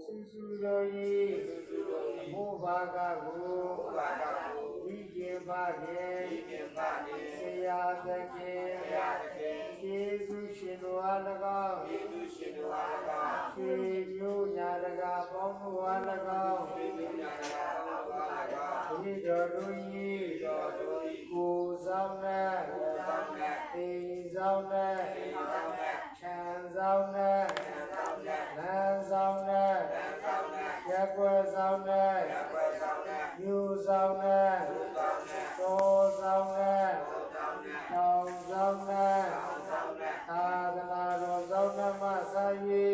Susuloyi Mubagagu Vijembage Seyadake Jesu Shinualaga Shiyu Nyalaga Pamualaga Vidorui Kuzamne Tizamne Chanzamne Nanzamne Yakwazamne Yuzamne Tozamne Tongzamne Adhanarozamne Masayi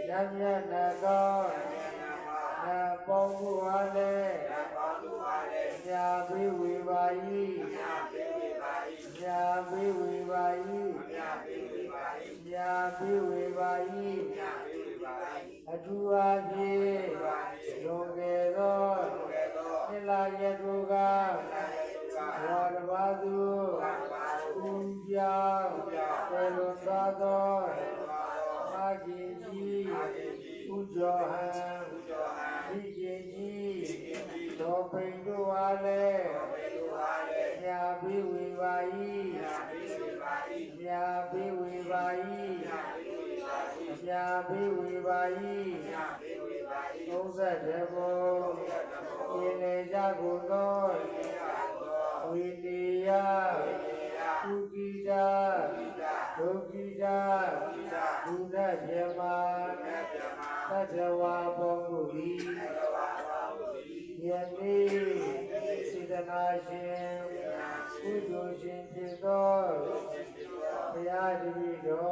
Namyanagon Naponguale Nyabi Vivayi Nyabi Vivayi Nyabi Vivayi Aduaji Yongero Nilayaduga Wadabadu Unja Telundado Magiji Ujohan Vijiji Topinduale Nyabi Vivayi Nyabi Vivayi Nyabi Vivayi Oza Devo Ineja Gunor Widiya Ukida Ukida Buddha Jema Tajawa Bonguri Yami Siddhanashin Udoshin Jidor Yadivido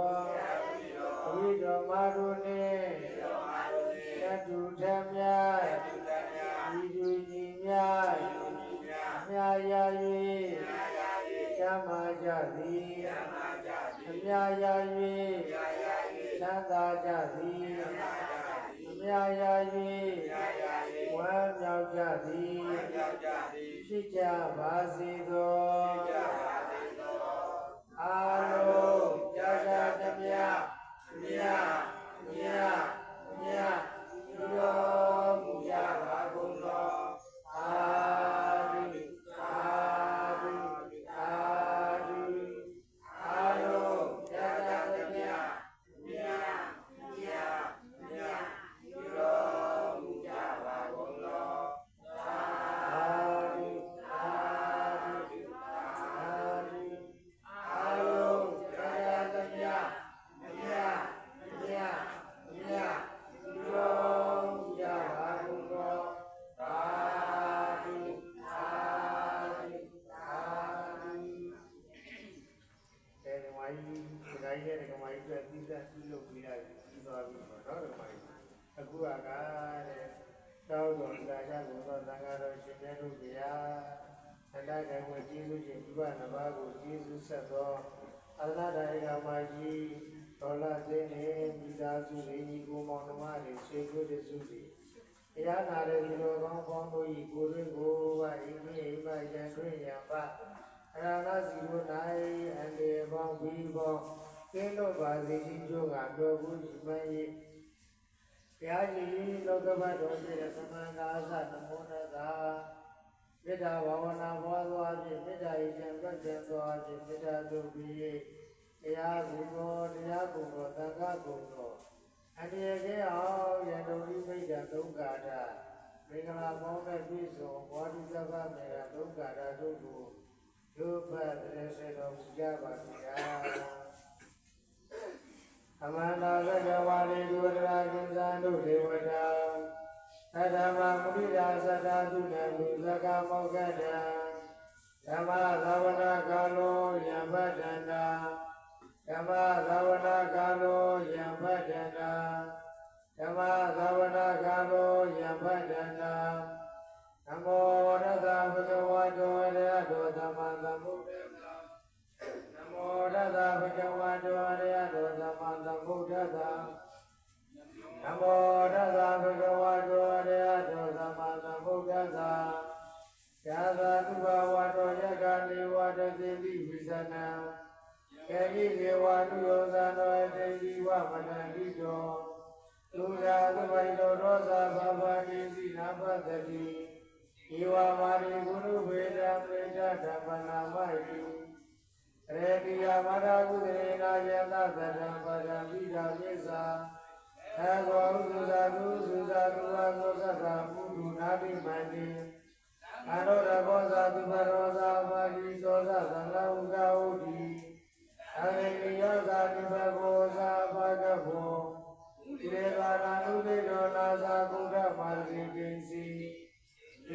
Vido Marune Yadu Dhamya Vidu Nimya Nyayayi Yamajadi Nyayayi Chandajadi Nyayayi Wanyajadi Shija Vazido Alo Jaja Damya Nya Nya Nya Yo Muya Vaguno Adi Adi Adi Alo Jaja Damya Nya Nya Nya Yo Muya Vaguno Adi Adi Adi Alo Jaja Damya Nya Nya Nya Yo Muya Vaguno Adi Adi Adi အဲဒီမှာဒီတိုင်းရဲ့ကမိုင်းအတွက်သီးသန့်ပြုလုပ်ပြီးတာပြီးသွားပြီပေါ့နော်ဒီမှာအခုကတဲ့တောင်းတော်ဒါချကိုတော့သံဃာတော်ရှင်မြတ်တို့ဗျာသန္တာကံဝေကျေးဇူးရှင်ဒီဘနဘာကိုကျေးဇူးဆက်သောအရဟတဧကမကြီးဒေါ်လာသိနေမိသားစုတွေညီကိုမောင်နှမတွေဆွေမျိုးတွေစုတွေတရားနာတဲ့ဒီလိုကောင်းကောင်းတို့ဤကိုယ်တွေကိုပါအိမ်ကြီးအိမ်မရန်တွင်ရပါအရဟတစီကိုနိုင်အန္တရာယ်ပေါင်းပြီးပေါင်းကင်းလို့ပါစေခြင်းတို့ကတော်ဘူးရှိမှန်၏ဘုရားကြီးလောကဘတ်တော်ရှိတဲ့သမန္တာသနမောတသာမေတ္တာဘာဝနာပွားသွားခြင်းမေတ္တာရည်ချမ်းပတ်ကျန်သွားခြင်းမေတ္တာတို့ပြီးတရားကုသိုလ်တရားကုသိုလ်သံဃာကုသိုလ်အန္တရာယ်ကင်းအောင်ယန္တုရိမိတ်တာသုံးကာထမင်္ဂလာပေါင်းနဲ့ပြည့်စုံဘောဓိသဗ္ဗမေရသုံးကာထတို့ကိုဒုက္ခသေစေတော်မူကြပါဗျာအမန္တာသက္ကဝါရီဒုရရာကိသံတို့ဒေဝတာသတ္တမမုဒိရာသတ္တသုဏလူသက္ကမောက္ခတံဓမ္မသာဝနာကာလောယံပတ္တန္တာဓမ္မသာဝနာကာလောယံပတ္တန္တာဓမ္မသာဝနာကာလောယံပတ္တန္တာနမောရတ္တဘဂဝတောအရဟတောသမ္မာသမ္ဗုဒ္ဓောနမောရတ္တဘဂဝတောအရဟတောသမ္မာသမ္ဗုဒ္ဓောနမောရတ္တဘဂဝတောအရဟတောသမ္မာသမ္ဗုဒ္ဓောယာသာတုဘဝတောယကနေဝတသေတိဝိသနံကေတိဒေဝနုယောဇနောတေတိဝမနန္တိတော သူရာသမိုင်းတော်ရောသာဘာဘာကိစီနာပတ္တိဧဝမာရိဂုရုဝေဒံဝေဒဓမ္မနာမယိရေတိယမရကုသေနာယတသတံပဒံပိဒါပိသာအကောသုဇာတုသုဇာတုဝါသောသတ္တပုထုနာတိမန္တိအရောရဘောဇာတုဘရောဇာပါတိသောဇသန္တဥကဟုတိအရေတိယောဇာတိဘဘောဇာပါကဘောဣရေကာနာနုဒေတောနာဇာကုဒ္ဓမာရိကိစီ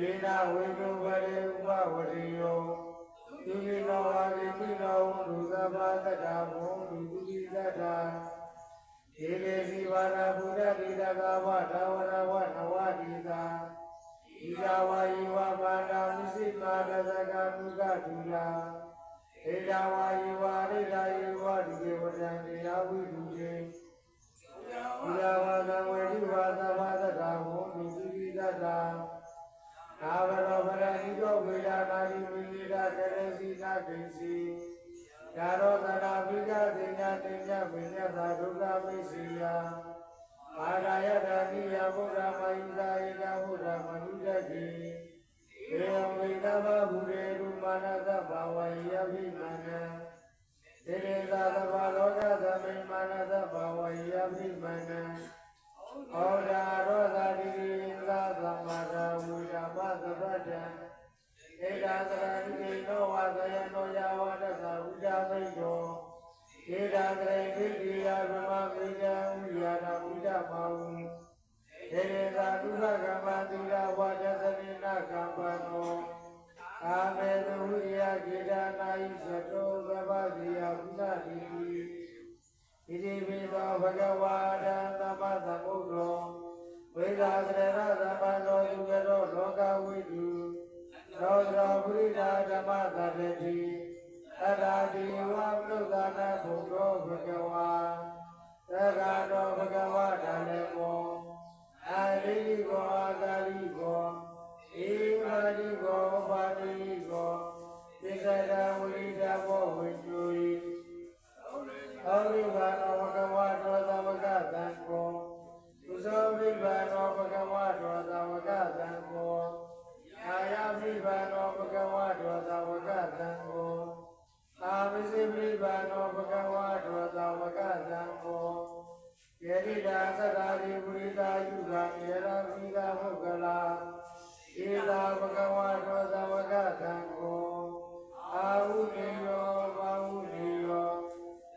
ဧနာဝေတုဝရေဥပဝရိယောသူမိနောဝါရိမိနောဒုသဘာတတဘောဒုတိတတဧကေစီဝါရဘုဒ္ဓတိတကဝတာဝရဝနဝတိတာဣဇာဝါယိဝမာနာမစ္စည်းမာရဇဂနုကဒုလာဧဇာဝါယိဝရိဒာယိဝဒုကေဝတံတေယဝိဒုကေဣဇာဝါသံဝေတိဝါသဘာတတဘောဒုတိတတနာဝရောပရဏိကောဝေဒနာတိဝိနိဒကရေစီနာကိစီယာရောသနာပိကသေညာတေညာဝိညာသာဒုက္ခမိစီယမာဂယတတိယဘုရားမယုသာဧကဘုရားမနုတတိဧယံဝိတမဘုရေရုမာနသဘာဝယယပိမနံတေရေသာသဘာလောကသမိမာနသဘာဝယယပိမနံဩဒါရောသာတိသာသမ္မာရာဝိဓမ္မသဗ္ဗတံဧဒါသရဏိကေနောဝါသယနောယဝတ္တသာဝိဓမိတောဧဒါသရေတိတိယဗမမေယံဝိယာနာဝိဓမောဧရေသာဒုက္ခကမ္မတိရဝါဒသနိနာကမ္ပနောအာမေတုဝိယကေဒနာယိသတောသဗ္ဗတိယဝိသတိဣတိပိသောဘဂဝါဒံသမ္မသမ္ဗုဒ္ဓောဝိသာသရဏသမ္ပန္နောယုဂရောလောကဝိတုရောဒရောပုရိသဓမ္မသတ္တိသတ္တာတိဝါမနုဿာနဘုဒ္ဓောဘဂဝါသက္ကာတောဘဂဝါဓမ္မေမောအာရိကောအာဂါရိကောဧဝရိကောပါတိကောသိက္ခာဝိဒဘောဝိတုယိဩဝိဘာနောဘဂဝါတောသမဂတံကောသုဇောဝိဘာနောဘဂဝါတောသမဂတံကောအာယဝိဘာနောဘဂဝါတောသမဂတံကောအာဝိစိဝိဘာနောဘဂဝါတောသမဂတံကောယေရိတာသတ္တာရိပုရိတာယုဂယေရပိတာဘုဂလာဧသာဘဂဝါတောသမဂတံကောအာဟုနေယောဘာဟုနေယော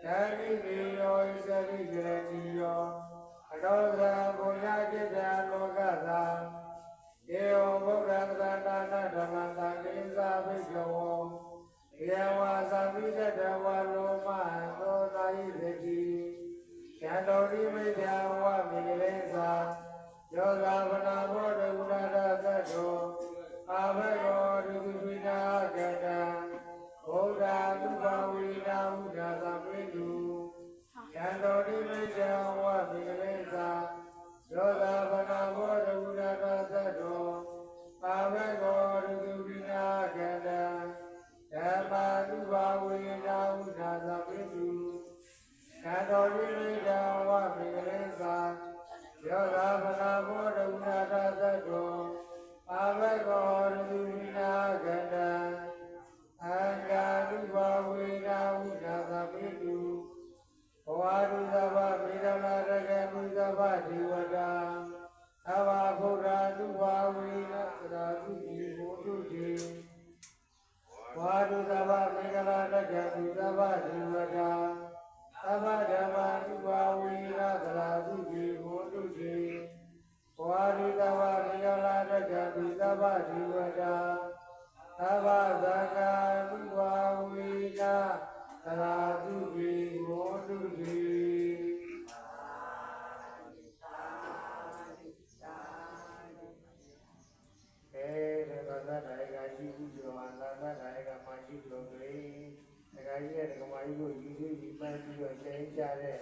ဓာတိနေယောဣသရိကရဏီယောအတောသံဘုရားကိတ္တလောကသာဧဝံဘုရားသန္တာနာဓမ္မသံဃိသာဘိကဝံယေဝါသမိတတဝါလောမသောသာယိသတိယံတော်ရိမိတံဝမိလေသာယောဂဗနာဘောဓဂုဏရသတ္တောအာဘရောဒုက္ခိနာကတံဘုရားသုဘဝိနာဟုဒါသမေတုယံတော်ရိမိတံဝမိလေသာယောဂဗနာဘောဓဂုဏရသတ္တောအာဘရောဒုက္ခိနာကတံဓမ္မာသုဘဝိနာဟုဒါသမေတုယံတော်ရိမိတံဝမိလေသာယောဂဗနာဘောဓဂုဏရသတ္တောအာဘရောဒုက္ခိနာကတံအံဃာတုဘဝေနာဟုဒါသမေတုဘဝတုသဗ္ဗမေရမရကမိသဗ္ဗဒေဝတာအဘဗုဒ္ဓတုဘဝေနာသရာတုတိဘုဒ္ဓတိဘဝတုသဗ္ဗမေရမရကမိသဗ္ဗဒေဝတာအဘဓမ္မတုဘဝေနာသရာတုတိဘုဒ္ဓတိဘဝတုသဗ္ဗမေရမရကမိသဗ္ဗဒေဝတာသဗ္ဗသံဃာတုဘဝေနာသရာတုတိဘုဒ္ဓတိရှိဘူးဆိုတော့သာသနာ့ကမှရှိလို့လေဒကာကြီးရဲ့ဒကာမကြီးကိုယူပြီးပန်းပြီးတော့ချိန်ကြတဲ့